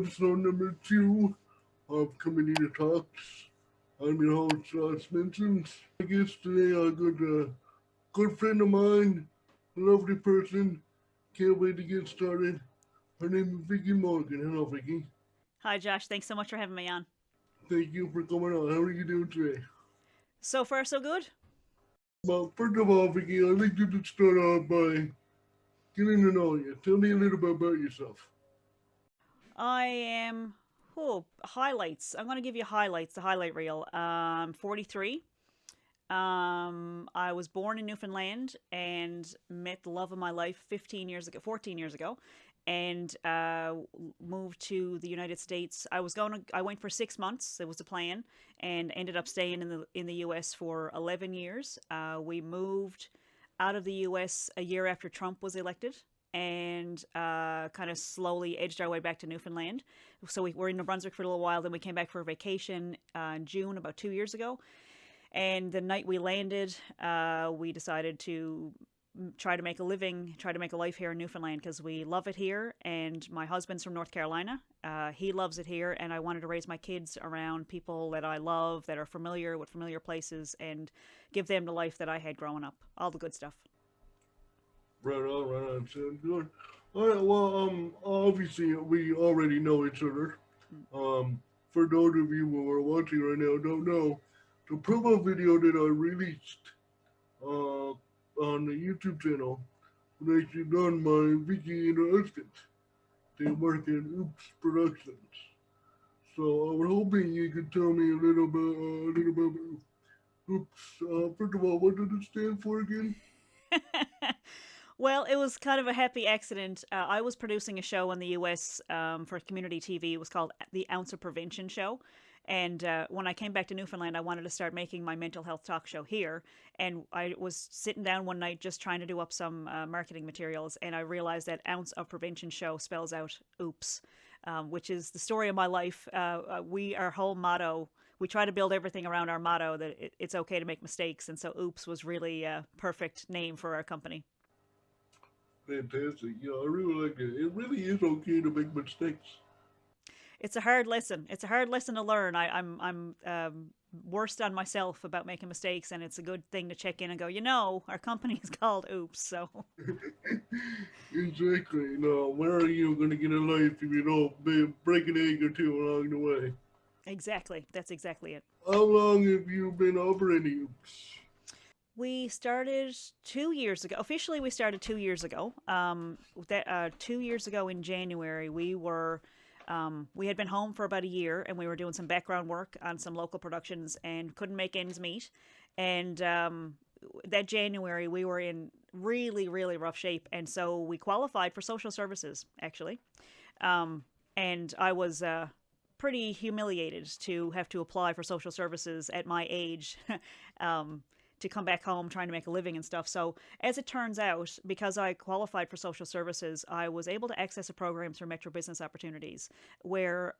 episode number 2 of Community Talks. I'm your host, Josh Menchions. My guest today, a good friend of mine, a lovely person. Can't wait to get started. Her name is Vickie Morgan. Hello, Vickie. Hi, Josh. Thanks so much for having me on. Thank you for coming on. How are you doing today? So far, so good. Well, first of all, Vickie, I'd like you to start off by getting to know you. Tell me a little bit about yourself. I am. Oh, highlights. I'm going to give you highlights, the highlight reel. 43. I was born in Newfoundland and met the love of my life 15 years ago, 14 years ago, and moved to the United States. I went for 6 months. It was the plan, and ended up staying in the U.S. for 11 years. We moved out of the U.S. a year after Trump was elected, and kind of slowly edged our way back to Newfoundland. So we were in New Brunswick for a little while. Then we came back for a vacation in June, about 2 years ago. And the night we landed, we decided to try to make a living, try to make a life here in Newfoundland because we love it here. And my husband's from North Carolina. He loves it here. And I wanted to raise my kids around people that I love, that are familiar with familiar places, and give them the life that I had growing up. All the good stuff. Right on. Sounds good. All right. Well, obviously we already know each other. For those of you who are watching right now, don't know the promo video that I released on the YouTube channel was actually done by Vickie and her husband. They work at Oops Productions. So I was hoping you could tell me a little bit about Oops. First of all, what does it stand for again? Well, it was kind of a happy accident. I was producing a show in the U.S. For community TV. It was called The Ounce of Prevention Show. And when I came back to Newfoundland, I wanted to start making my mental health talk show here. And I was sitting down one night just trying to do up some marketing materials. And I realized that Ounce of Prevention Show spells out oops, which is the story of my life. Our whole motto, we try to build everything around our motto that it's okay to make mistakes. And so oops was really a perfect name for our company. Fantastic. Yeah, I really like it. It really is okay to make mistakes. It's a hard lesson. It's a hard lesson to learn. I'm worst on myself about making mistakes, and it's a good thing to check in and go. Our company is called Oops. So Exactly. No, where are you going to get a life if you don't break an egg or two along the way? exactly, that's exactly it. How long have you been operating Oops? We started 2 years ago. Officially, we started 2 years ago. That 2 years ago in January, we had been home for about a year, and we were doing some background work on some local productions, and couldn't make ends meet. And that January, we were in really, really rough shape, and so we qualified for social services, actually. And I was pretty humiliated to have to apply for social services at my age. To come back home trying to make a living and stuff. So, as it turns out, because I qualified for social services, I was able to access a program through Metro Business Opportunities where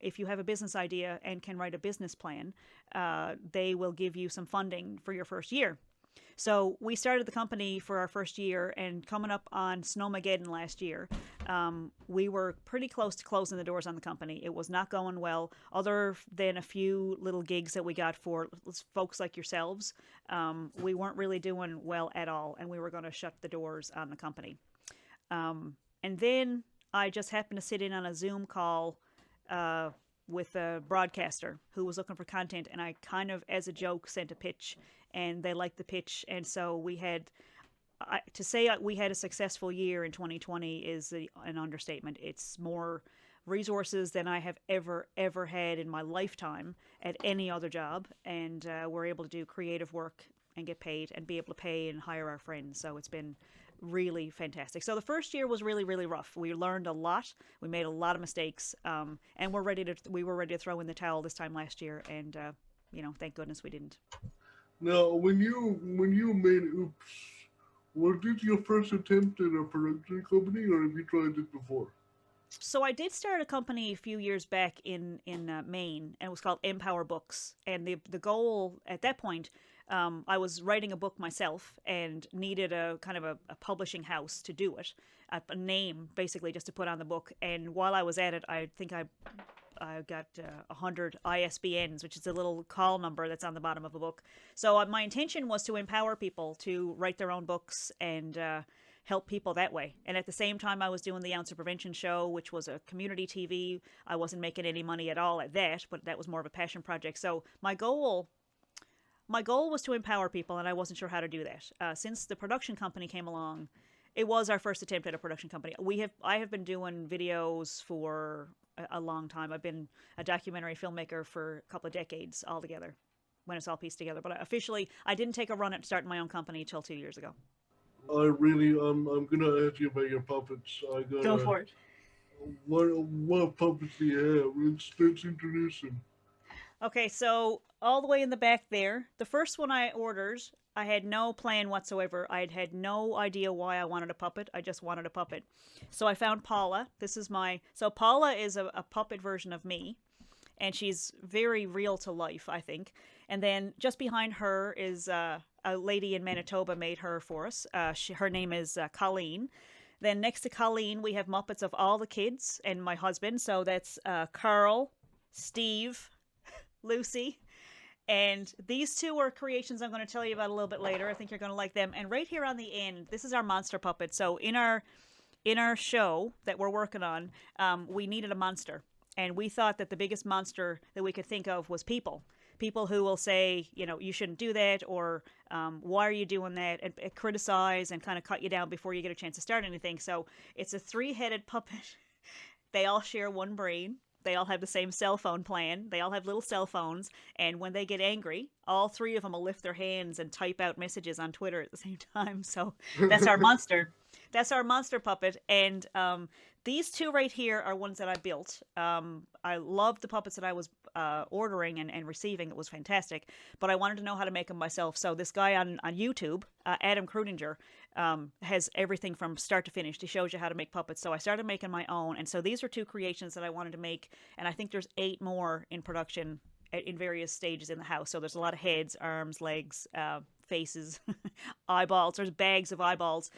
if you have a business idea and can write a business plan, they will give you some funding for your first year. So we started the company for our first year, and coming up on Snowmageddon last year, we were pretty close to closing the doors on the company. It was not going well, other than a few little gigs that we got for folks like yourselves. We weren't really doing well at all, and we were going to shut the doors on the company. And then I just happened to sit in on a Zoom call with a broadcaster who was looking for content, and I kind of, as a joke, sent a pitch, and they liked the pitch, and so we had. To say we had a successful year in 2020 is an understatement. It's more resources than I have ever had in my lifetime at any other job, and we're able to do creative work and get paid and be able to pay and hire our friends. So it's been really fantastic. So the first year was really, really rough. We learned a lot. We made a lot of mistakes, and we were ready to throw in the towel this time last year, and thank goodness we didn't. Now, when you made Oops, was this your first attempt at a production company, or have you tried this before? So I did start a company a few years back in Maine, and it was called Empower Books. And the goal at that point, I was writing a book myself and needed a kind of a publishing house to do it, a name basically just to put on the book. And while I was at it, I think I got 100 ISBNs, which is a little call number that's on the bottom of a book. So my intention was to empower people to write their own books and help people that way. And at the same time, I was doing the Ounce of Prevention show, which was a community TV. I wasn't making any money at all at that, but that was more of a passion project. So my goal was to empower people, and I wasn't sure how to do that. Since the production company came along, it was our first attempt at a production company. I have been doing videos for a long time. I've been a documentary filmmaker for a couple of decades altogether, when it's all pieced together. But officially, I didn't take a run at starting my own company until 2 years ago. I'm gonna ask you about your puppets. Go for it. What puppets do you have? Let's introduce them. Okay, so all the way in the back there, the first one I ordered, I had no plan whatsoever. I had no idea why I wanted a puppet. I just wanted a puppet. So I found Paula. So Paula is a puppet version of me, and she's very real to life, I think. And then just behind her is a lady in Manitoba made her for us. Her name is Colleen. Then next to Colleen, we have Muppets of all the kids and my husband. So that's Carl, Steve, Lucy. And these two are creations I'm going to tell you about a little bit later. I think you're going to like them. And right here on the end, this is our monster puppet. So in our show that we're working on, we needed a monster. And we thought that the biggest monster that we could think of was people. People who will say, you shouldn't do that, or why are you doing that, and criticize and kind of cut you down before you get a chance to start anything. So it's a 3-headed puppet. They all share one brain. They all have the same cell phone plan. They all have little cell phones. And when they get angry, all 3 of them will lift their hands and type out messages on Twitter at the same time. So that's our monster. That's our monster puppet. And these 2 right here are ones that I built. I loved the puppets that I was ordering and receiving. It was fantastic. But I wanted to know how to make them myself. So this guy on YouTube, Adam Krudinger, has everything from start to finish. He shows you how to make puppets. So I started making my own. And so these are 2 creations that I wanted to make. And I think there's 8 more in production in various stages in the house. So there's a lot of heads, arms, legs, faces, eyeballs. There's bags of eyeballs.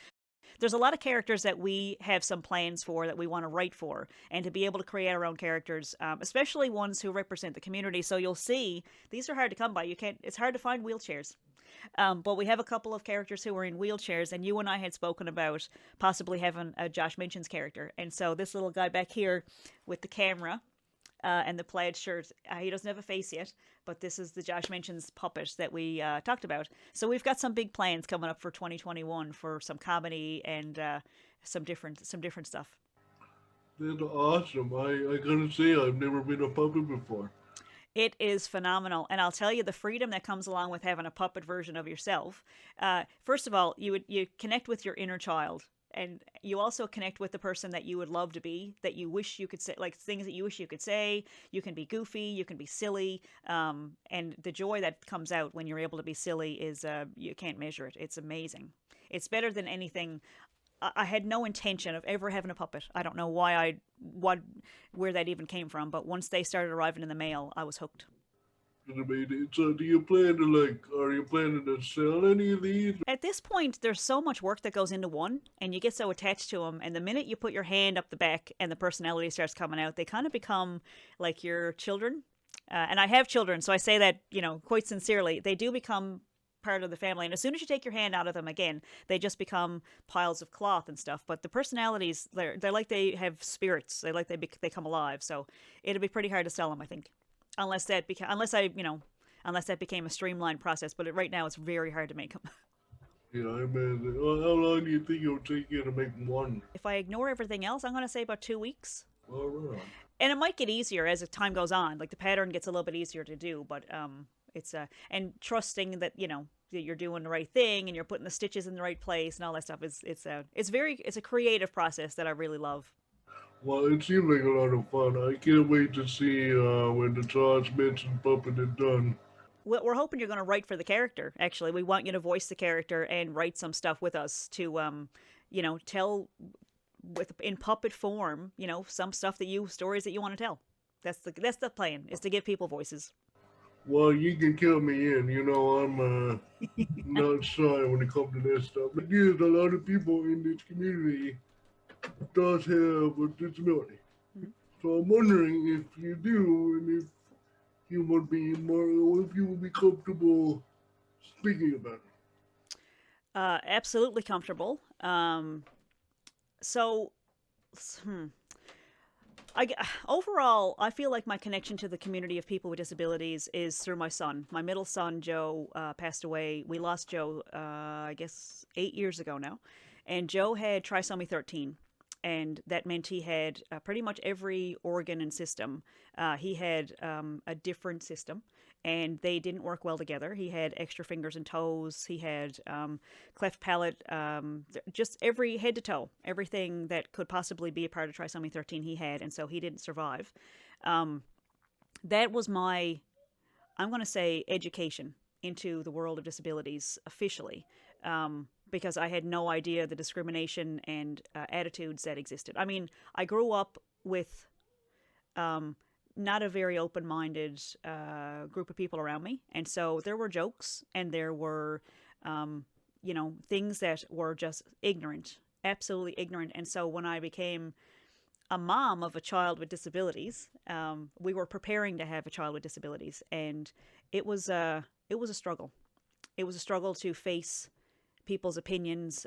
There's a lot of characters that we have some plans for that we want to write for, and to be able to create our own characters, especially ones who represent the community. So you'll see these are hard to come by. It's hard to find wheelchairs. But we have a couple of characters who are in wheelchairs, and you and I had spoken about possibly having a Josh Menchions character. And so this little guy back here with the camera and the plaid shirt, he doesn't have a face yet, but this is the Josh Menchions puppet that we talked about. So we've got some big plans coming up for 2021 for some comedy and some different stuff. That's awesome. I gotta say, I've never been a puppet before. It is phenomenal. And I'll tell you the freedom that comes along with having a puppet version of yourself. First of all, you connect with your inner child. And you also connect with the person that you would love to be, that you wish you could say, like things that you wish you could say. You can be goofy, you can be silly. And the joy that comes out when you're able to be silly is, you can't measure it. It's amazing. It's better than anything. I had no intention of ever having a puppet. I don't know where that even came from, but once they started arriving in the mail, I was hooked. So are you planning to sell any of these? At this point, there's so much work that goes into one, and you get so attached to them, and the minute you put your hand up the back and the personality starts coming out, they kind of become like your children. And I have children, so I say that, quite sincerely. They do become part of the family, and as soon as you take your hand out of them again, they just become piles of cloth and stuff. But the personalities, they're like they have spirits. They like they come alive. So it'll be pretty hard to sell them, I think, unless that became a streamlined process. But right now, it's very hard to make them. Yeah, I imagine. How long do you think it'll take you to make one? If I ignore everything else, I'm going to say about 2 weeks. All right. And it might get easier as time goes on. Like the pattern gets a little bit easier to do, but it's and trusting that that you're doing the right thing and you're putting the stitches in the right place and all that stuff. It's a creative process that I really love. Well, it seems like a lot of fun. I can't wait to see when the Josh Menchions puppet is done. Well, we're hoping you're going to write for the character. Actually, we want you to voice the character and write some stuff with us to, tell in puppet form, some stuff stories that you want to tell. That's the plan, is to give people voices. Well, you can count me in. I'm not shy when it comes to that stuff. But there's a lot of people in this community does have a disability. Mhm. So I'm wondering if you do, and if you would be more, if you would be comfortable speaking about it. Absolutely comfortable. So, hmm. Overall, I feel like my connection to the community of people with disabilities is through my son. My middle son, Joe, passed away. We lost Joe, I guess, 8 years ago now. And Joe had trisomy 13. And that meant he had pretty much every organ and system. He had a different system, and they didn't work well together. He had extra fingers and toes. He had cleft palate, just every head to toe, everything that could possibly be a part of trisomy 13 he had, and so he didn't survive. Um, that was my, I'm going to say, education into the world of disabilities officially, because I had no idea the discrimination and attitudes that existed. I mean, I grew up with um, not a very open minded group of people around me. And so there were jokes and there were, um, things that were just ignorant, absolutely ignorant. And so when I became a mom of a child with disabilities, we were preparing to have a child with disabilities. And it was a struggle. It was a struggle to face people's opinions.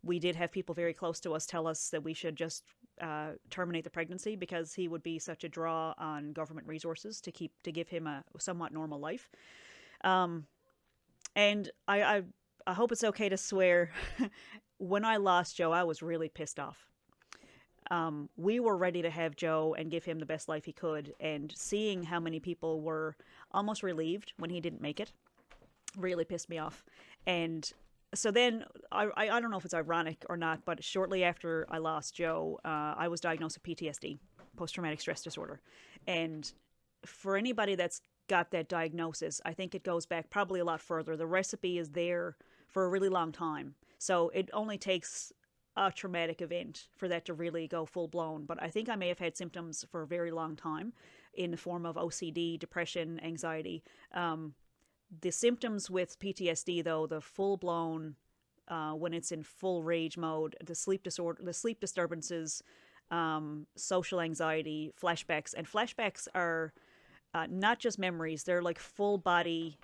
We did have people very close to us tell us that we should just terminate the pregnancy because he would be such a draw on government resources to give him a somewhat normal life. Um, and I hope it's okay to swear. When I lost Joe, I was really pissed off. We were ready to have Joe and give him the best life he could, and seeing how many people were almost relieved when he didn't make it really pissed me off. And so then I don't know if it's ironic or not, but shortly after I lost Joe, I was diagnosed with PTSD, post traumatic stress disorder. And for anybody that's got that diagnosis, I think it goes back probably a lot further. The recipe is there for a really long time. So it only takes a traumatic event for that to really go full blown. But I think I may have had symptoms for a very long time in the form of OCD, depression, anxiety. The symptoms with PTSD, though, the full blown, when it's in full rage mode, the sleep disorder, the sleep disturbances, social anxiety, flashbacks, and flashbacks are not just memories; they're like full body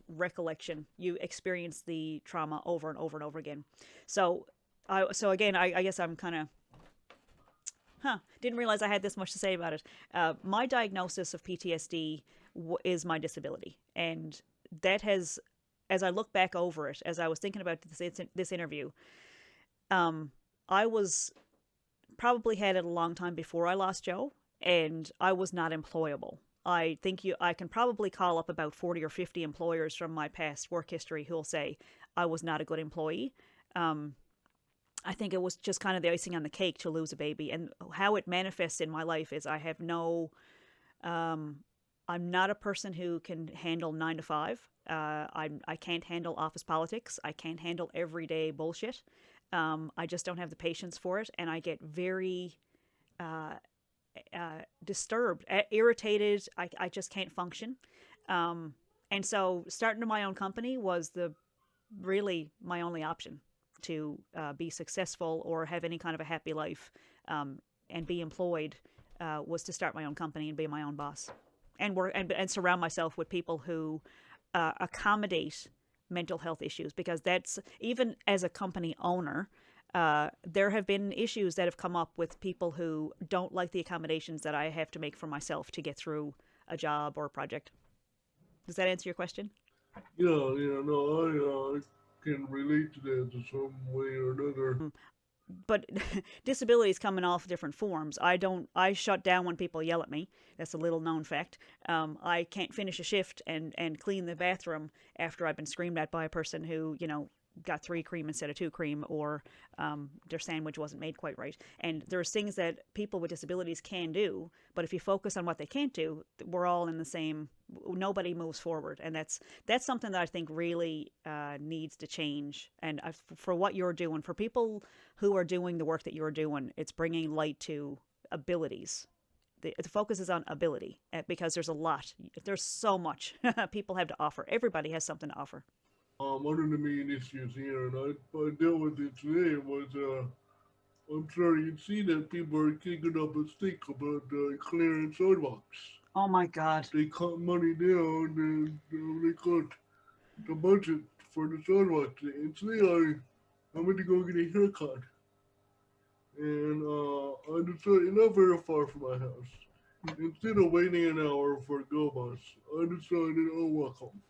recollection. You experience the trauma over and over and over again. So, I guess I'm kind of didn't realize I had this much to say about it. My diagnosis of PTSD is my disability, and that has, as I look back over it, as I was thinking about this interview, I was probably had it a long time before I lost Joe, and I was not employable. I can probably call up about 40 or 50 employers from my past work history who'll say I was not a good employee. I think it was just kind of the icing on the cake to lose a baby. And how it manifests in my life is I have no, I'm not a person who can handle 9 to 5. I can't handle office politics. I can't handle everyday bullshit. I just don't have the patience for it. And I get very disturbed, irritated. I just can't function. And so starting my own company was really my only option to be successful or have any kind of a happy life, and be employed, was to start my own company and be my own boss, and work and surround myself with people who accommodate mental health issues, because that's, even as a company owner, there have been issues that have come up with people who don't like the accommodations that I have to make for myself to get through a job or a project. Does that answer your question? Yeah, no, I can relate to that to some way or another. But disabilities come in all different forms. I shut down when people yell at me. That's a little known fact. I can't finish a shift and clean the bathroom after I've been screamed at by a person who, got 3 cream instead of 2 cream, or their sandwich wasn't made quite right. And there's things that people with disabilities can do, but if you focus on what they can't do, we're all in the same, nobody moves forward. And that's something that I think really needs to change. And for what you're doing, for people who are doing the work that you're doing, it's bringing light to abilities the focus is on ability because there's so much people have to offer. Everybody has something to offer. One of the main issues here, and I dealt with it today, was I'm sure you'd see that people are kicking up a stink about clearing sidewalks. Oh my God. They cut money down and they cut the budget for the sidewalks. And today I went to go get a haircut. And I decided, not very far from my house. Instead of waiting an hour for a go bus, I decided I'll walk home.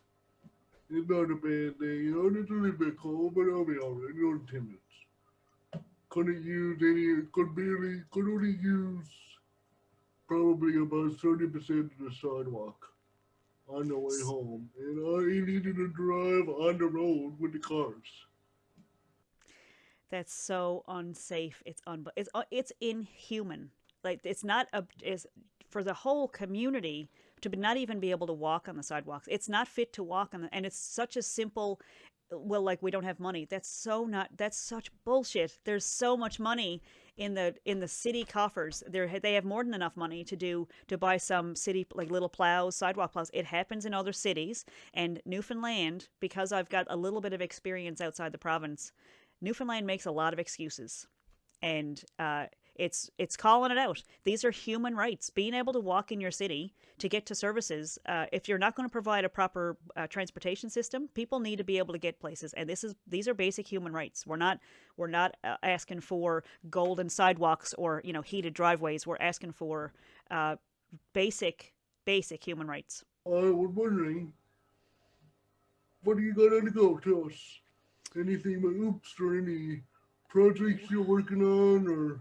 It's not a bad day, it's a little bit cold, but I'll be alright, in 10 minutes. Could only use probably about 30% of the sidewalk on the way home. And I needed to drive on the road with the cars. That's so unsafe. It's inhuman. Like it's not is for the whole community to not even be able to walk on the sidewalks. It's not fit to walk on and it's such a simple. Well, like we don't have money. That's such bullshit. There's so much money in the city coffers. They have more than enough money to buy some city like little plows, sidewalk plows. It happens in other cities, and Newfoundland, because I've got a little bit of experience outside the province, Newfoundland makes a lot of excuses, and it's calling it out. These are human rights. Being able to walk in your city to get to services. If you're not going to provide a proper transportation system, people need to be able to get places, and these are basic human rights. We're not asking for golden sidewalks or heated driveways. We're asking for basic human rights. I was wondering, what do you got on the go? Tell us anything about Oops or any projects you're working on or.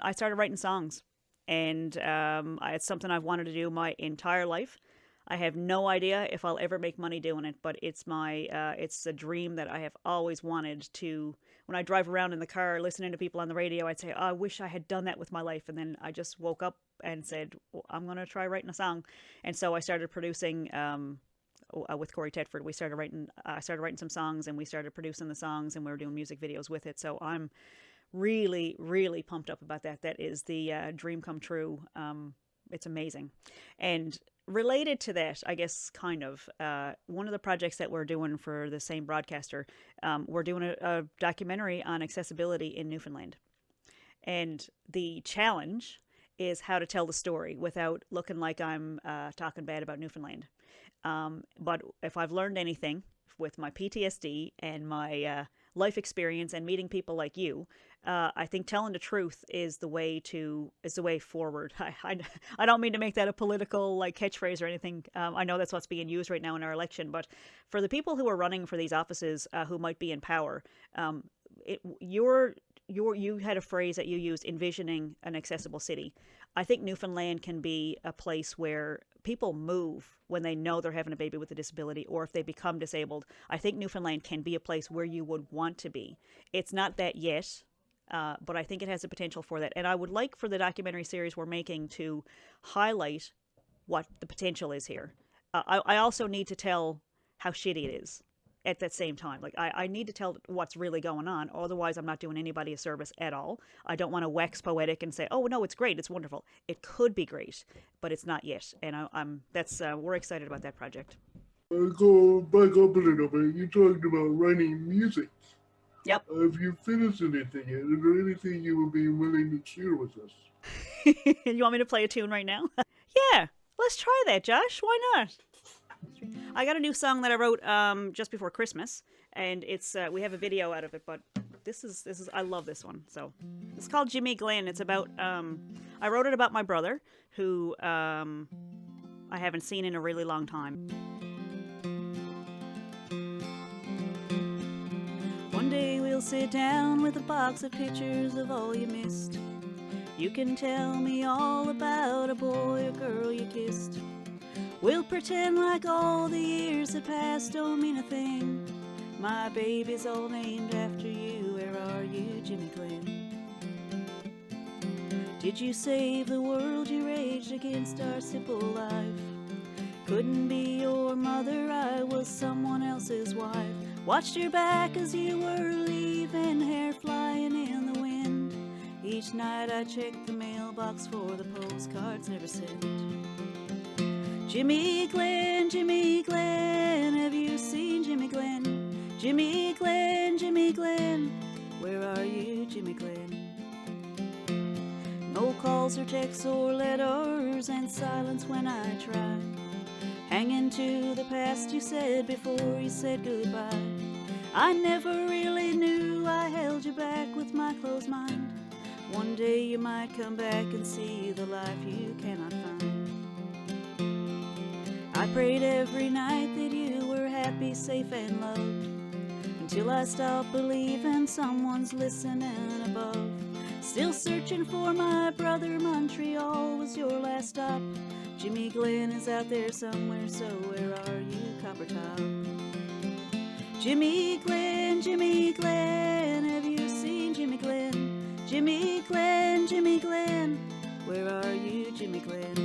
I started writing songs, and it's something I've wanted to do my entire life. I have no idea if I'll ever make money doing it, but it's it's a dream that I have always wanted to. When I drive around in the car listening to people on the radio, I'd say, oh, I wish I had done that with my life. And then I just woke up and said, well, I'm going to try writing a song. And so I started producing with Corey Tetford. I started writing some songs, and we started producing the songs, and we were doing music videos with it. So I'm really, really pumped up about that. That is the dream come true. It's amazing. And related to that, I guess, kind of, one of the projects that we're doing for the same broadcaster, we're doing a documentary on accessibility in Newfoundland. And the challenge is how to tell the story without looking like I'm talking bad about Newfoundland. But if I've learned anything with my PTSD and my life experience and meeting people like you, I think telling the truth is the way forward. I don't mean to make that a political catchphrase or anything. I know that's what's being used right now in our election, but for the people who are running for these offices who might be in power, you had a phrase that you used, envisioning an accessible city. I think Newfoundland can be a place where people move when they know they're having a baby with a disability, or if they become disabled. I think Newfoundland can be a place where you would want to be. It's not that yet, but I think it has the potential for that. And I would like for the documentary series we're making to highlight what the potential is here. I also need to tell how shitty it is at that same time. I need to tell what's really going on. Otherwise, I'm not doing anybody a service at all. I don't want to wax poetic and say, oh, no, it's great. It's wonderful. It could be great, but it's not yet. And we're excited about that project. I'll go back up a little bit. You talked about writing music. Yep. Have you finished anything yet? Is there anything you would be willing to share with us? You want me to play a tune right now? Yeah, let's try that, Josh. Why not? I got a new song that I wrote just before Christmas, and it's we have a video out of it, but this is I love this one. So it's called Jimmy Glenn. It's about I wrote it about my brother, who I haven't seen in a really long time. One day we'll sit down with a box of pictures of all you missed. You can tell me all about a boy or girl you kissed. We'll pretend like all the years that passed don't mean a thing. My baby's all named after you. Where are you, Jimmy Glenn? Did you save the world? You raged against our simple life. Couldn't be your mother, I was someone else's wife. Watched your back as you were leaving, hair flying in the wind. Each night I check the mailbox for the postcards never sent. Jimmy Glenn, have you seen Jimmy Glenn? Jimmy Glenn, where are you, Jimmy Glenn? No calls or texts or letters, and silence when I try. Hanging to the past you said before you said goodbye. I never really knew I held you back with my closed mind. One day you might come back and see the life you cannot find. I prayed every night that you were happy, safe, and loved, until I stopped believing someone's listening above. Still searching for my brother, Montreal was your last stop. Jimmy Glenn is out there somewhere, so where are you, Coppertop? Jimmy Glenn, have you seen Jimmy Glenn? Jimmy Glenn, where are you, Jimmy Glenn?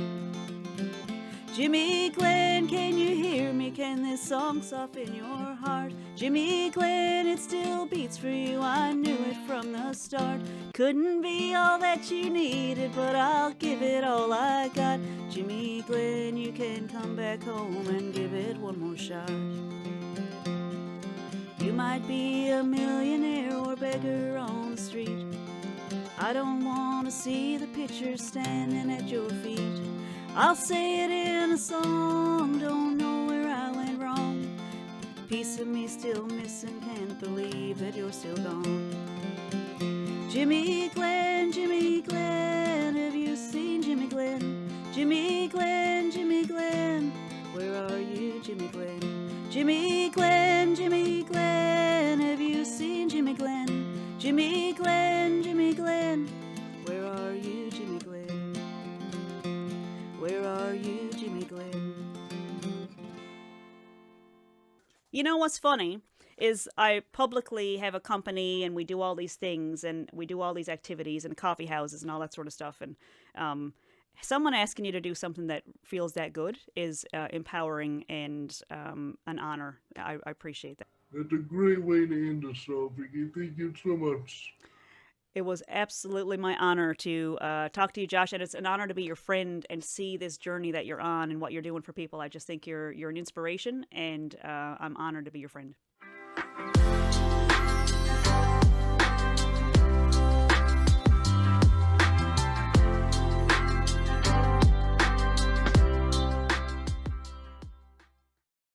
Jimmy Glenn, can you hear me? Can this song soften your heart? Jimmy Glenn, it still beats for you, I knew it from the start. Couldn't be all that you needed, but I'll give it all I got. Jimmy Glenn, you can come back home and give it one more shot. You might be a millionaire or beggar on the street. I don't want to see the picture standing at your feet. I'll say it in a song, don't know where I went wrong. Piece of me still missing, can't believe that you're still gone. Jimmy Glenn, have you seen Jimmy Glenn? Jimmy Glenn, where are you, Jimmy Glenn? Jimmy Glenn, have you seen Jimmy Glenn? Jimmy Glenn, where are you, Jimmy Glenn? Where are you, Jimmy Glenn? You know what's funny is I publicly have a company and we do all these things and we do all these activities and coffee houses and all that sort of stuff. And someone asking you to do something that feels that good is empowering and an honor. I appreciate that. That's a great way to end the show, Vickie. Thank you so much. It was absolutely my honor to talk to you, Josh, and it's an honor to be your friend and see this journey that you're on and what you're doing for people. I just think you're an inspiration, and I'm honored to be your friend.